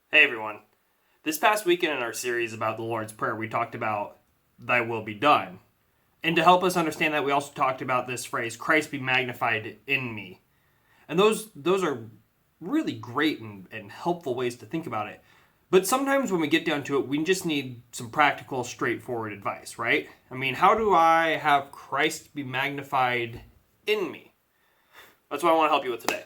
Hey everyone. This past weekend in our series about the Lord's Prayer, we talked about thy will be done. And to help us understand that, we also talked about this phrase, Christ be magnified in me. And those are really great and helpful ways to think about it. But sometimes when we get down to it, we just need some practical, straightforward advice, right? I mean, how do I have Christ be magnified in me? That's what I want to help you with today.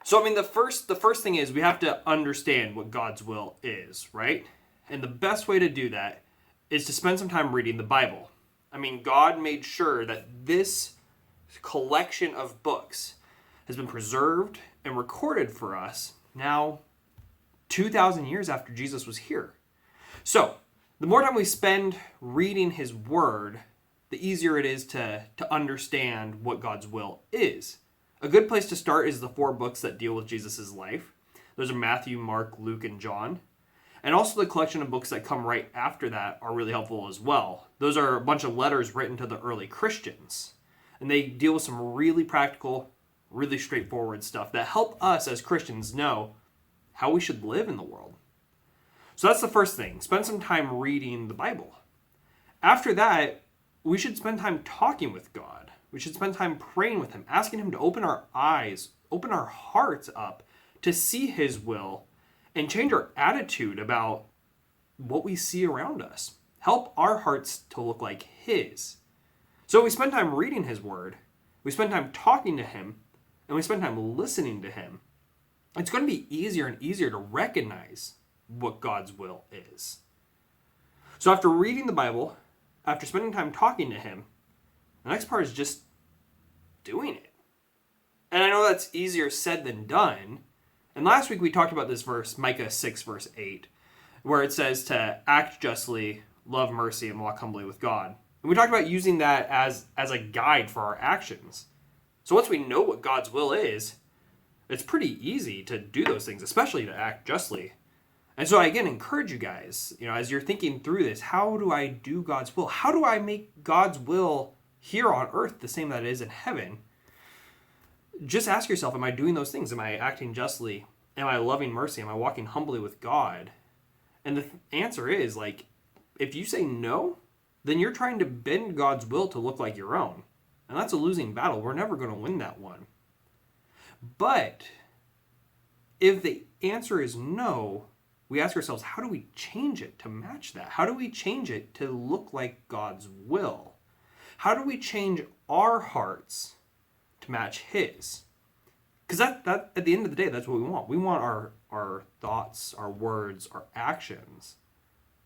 So, I mean, the first thing is we have to understand what God's will is, right? And the best way to do that is to spend some time reading the Bible. I mean, God made sure that this collection of books has been preserved and recorded for us now 2,000 years after Jesus was here. So, the more time we spend reading his word, the easier it is to understand what God's will is. A good place to start is the 4 books that deal with Jesus' life. Those are Matthew, Mark, Luke, and John. And also the collection of books that come right after that are really helpful as well. Those are a bunch of letters written to the early Christians. And they deal with some really practical, really straightforward stuff that help us as Christians know how we should live in the world. So that's the first thing. Spend some time reading the Bible. After that, we should spend time talking with God. We should spend time praying with him, asking him to open our eyes, open our hearts up to see his will and change our attitude about what we see around us. Help our hearts to look like his. So we spend time reading his word, we spend time talking to him, and we spend time listening to him. It's going to be easier and easier to recognize what God's will is. So after reading the Bible, after spending time talking to him, the next part is just doing it. And I know that's easier said than done. And last week we talked about this verse, Micah 6, verse 8, where it says to act justly, love mercy, and walk humbly with God. And we talked about using that as a guide for our actions. So once we know what God's will is, it's pretty easy to do those things, especially to act justly. And so I again encourage you guys, as you're thinking through this, how do I do God's will? How do I make God's will here on earth the same that it is in heaven? Just ask yourself, am I doing those things? Am I acting justly? Am I loving mercy? Am I walking humbly with God? And the answer is, if you say no, then you're trying to bend God's will to look like your own. And that's a losing battle. We're never going to win that one. But if the answer is no, we ask ourselves, how do we change it to match that? How do we change it to look like God's will? How do we change our hearts to match his? Because that at the end of the day, that's what we want. We want our thoughts, our words, our actions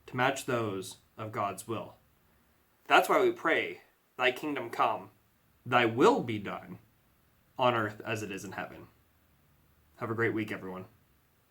to match those of God's will. That's why we pray, thy kingdom come, thy will be done on earth as it is in heaven. Have a great week, everyone.